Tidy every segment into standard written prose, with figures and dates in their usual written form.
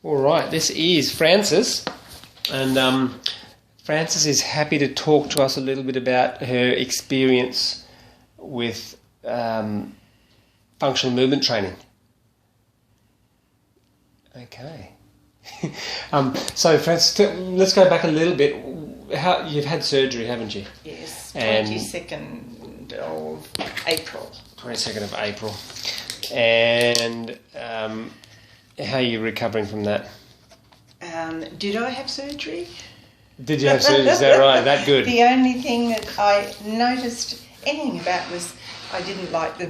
All right, this is Frances, and Frances is happy to talk to us a little bit about her experience with functional movement training. Okay. So, Frances, let's go back a little bit. You've had surgery, haven't you? Yes, 22nd of April. 22nd of April. And how are you recovering from that? Did I have surgery? Did you have surgery? Is that right? That good? The only thing that I noticed anything about was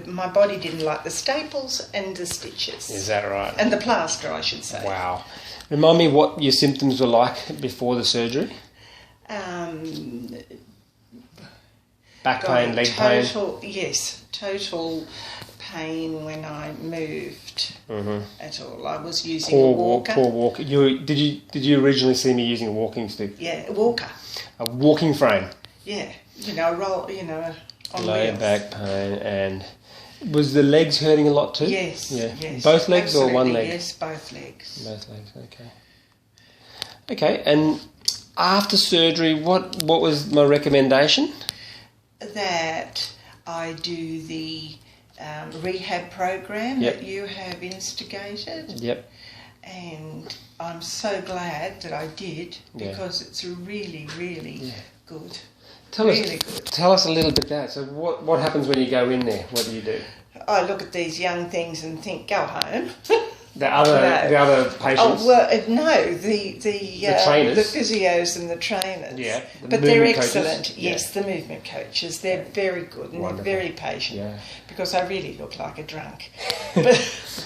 my body didn't like the staples and the stitches. Is that right? And the plaster, I should say. Wow. Remind me what your symptoms were like before the surgery? Back pain, leg pain? Yes, total pain when I moved at all. I was using a walker. Poor walker. Did you originally see me using a walking stick? Yeah, a walker. A walking frame? Yeah, on Low wheels. back pain. And was the legs hurting a lot too? Yes, yeah. yes. Both legs absolutely, or one leg? Yes, both legs. Both legs, okay. Okay, and after surgery, what was my recommendation? That I do the rehab program that you have instigated. Yep. And I'm so glad that I did because it's really, really good. Tell us a little bit about that. So what happens when you go in there? What do you do? I look at these young things and think, go home. The other patients? Oh, well, no, the trainers? the physios and the trainers. Yeah. But they're excellent. Coaches? Yes, the movement coaches. They're very good and Wonderful. they're very patient. Yeah. Because I really look like a drunk.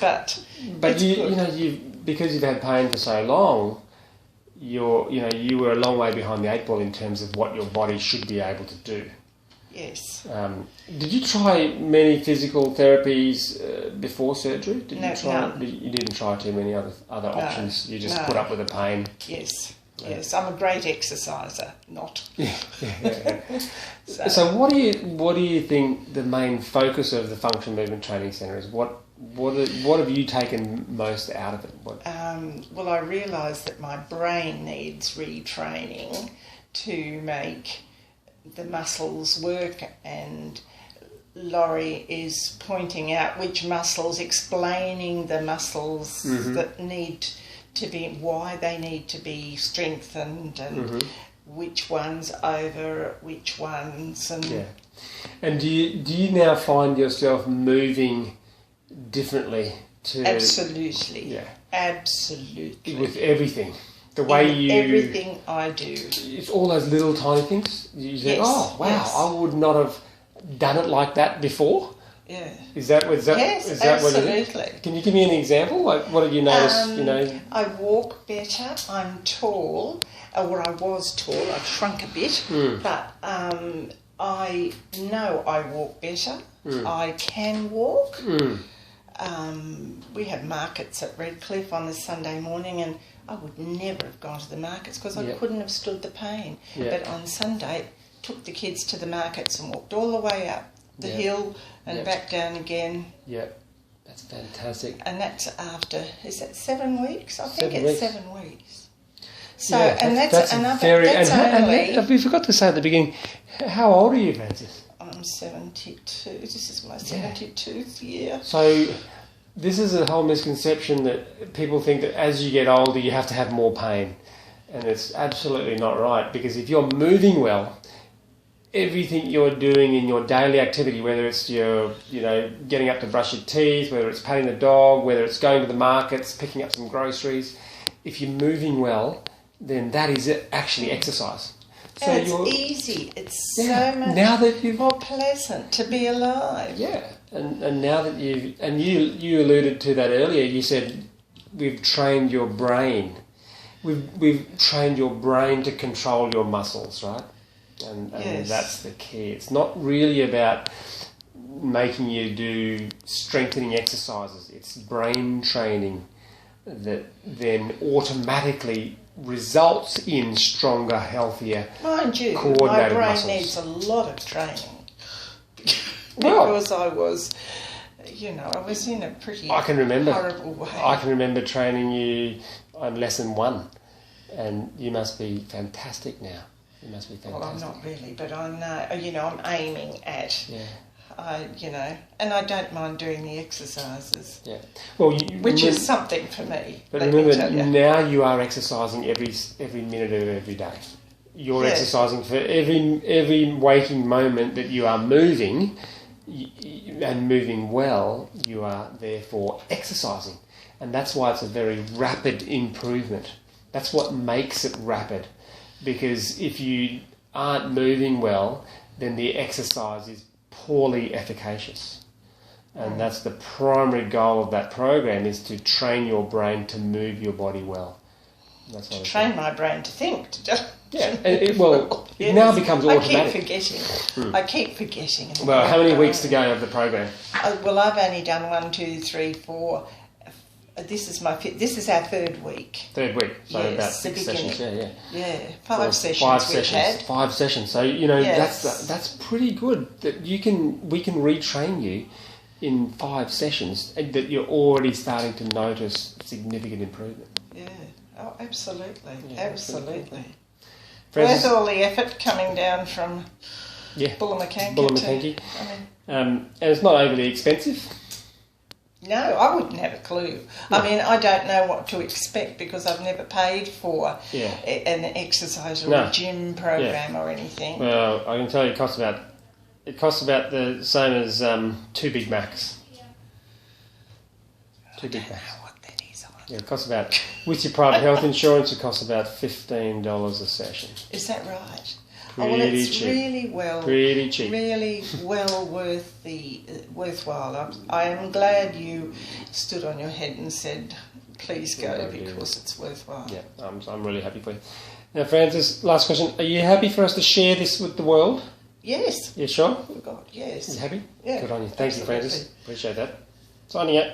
but because you've had pain for so long, you were a long way behind the eight ball in terms of what your body should be able to do. Yes. Did you try many physical therapies before surgery? No. You didn't try too many other options. You just put up with the pain. Yes. Yes, I'm a great exerciser, not. Yeah. So what do you think the main focus of the Functional Movement Training Centre is? What have you taken most out of it? Well, I realise that my brain needs retraining to make the muscles work, and Laurie is pointing out which muscles, explaining the muscles that need to be, why they need to be strengthened, and which ones over which ones. And do you now find yourself moving differently to... Absolutely. Yeah. Absolutely. With everything. The way everything I do. It's all those little tiny things. You think, oh, wow, yes. I would not have done it like that before. Yeah. Is that yes, absolutely. Can you give me an example? Like, what have you noticed, I walk better. I'm tall. I was tall. I've shrunk a bit. But I know I walk better. I can walk. We have markets at Redcliffe on a Sunday morning, and I would never have gone to the markets because I couldn't have stood the pain. But on Sunday, took the kids to the markets and walked all the way up the hill and back down again. Yeah, that's fantastic. And that's after, is that 7 weeks? I think 7 it's weeks. 7 weeks. So, and that's another, and we forgot to say at the beginning, how old are you, Frances? I'm 72. This is my 72th year. So this is a whole misconception that people think that as you get older you have to have more pain, and it's absolutely not right, because if you're moving well, everything you're doing in your daily activity, whether it's your getting up to brush your teeth, whether it's patting the dog, whether it's going to the markets, picking up some groceries, if you're moving well, then that is actually exercise. So and it's easy. It's so much more pleasant to be alive. Yeah, and now that you alluded to that earlier, you said we've trained your brain. We've trained your brain to control your muscles, right? And that's the key. It's not really about making you do strengthening exercises. It's brain training that then automatically results in stronger, healthier, coordinated muscles. My brain needs a lot of training because I was in a pretty horrible way. I can remember training you on lesson 1, and you must be fantastic now. You must be fantastic. Well, I'm not really, but I know, you know, I'm aiming at, Yeah. you know, and I don't mind doing the exercises. Yeah. Well, which is something for me. But remember, now you are exercising every minute of every day. You're exercising for every waking moment that you are moving, and moving well, you are therefore exercising. And that's why it's a very rapid improvement. That's what makes it rapid. Because if you aren't moving well, then the exercise is poorly efficacious. And that's the primary goal of that program, is to train your brain to move your body well. That's to train my brain to think. It now becomes automatic. I keep forgetting. Well, how many weeks to go of the program? Well, I've only done 1, 2, 3, 4. This is our 3rd week. 3rd week, so about 6 sessions. Yeah, 5 sessions. 5 sessions. So you know that's pretty good. That we can retrain you in 5 sessions, and that you're already starting to notice significant improvement. Yeah. Oh, absolutely. Yeah, absolutely. Friends, worth all the effort coming down from Bullamakanki. And it's not overly expensive. No, I wouldn't have a clue. No. I mean, I don't know what to expect because I've never paid for an exercise or a gym program or anything. Well, I can tell you it costs about the same as 2 Big Macs. I don't know what that is. Yeah, it costs about, with your private health insurance, it costs about $15 a session. Is that right? Pretty it's cheap. Really cheap. Really well worthwhile. I am glad you stood on your head and said, please go, because it's worthwhile. Yeah, I'm really happy for you. Now, Francis, last question. Are you happy for us to share this with the world? Yes. You sure? Oh, God, yes. You happy? Yeah. Good on you. Thank you, Francis. Appreciate that. Signing out.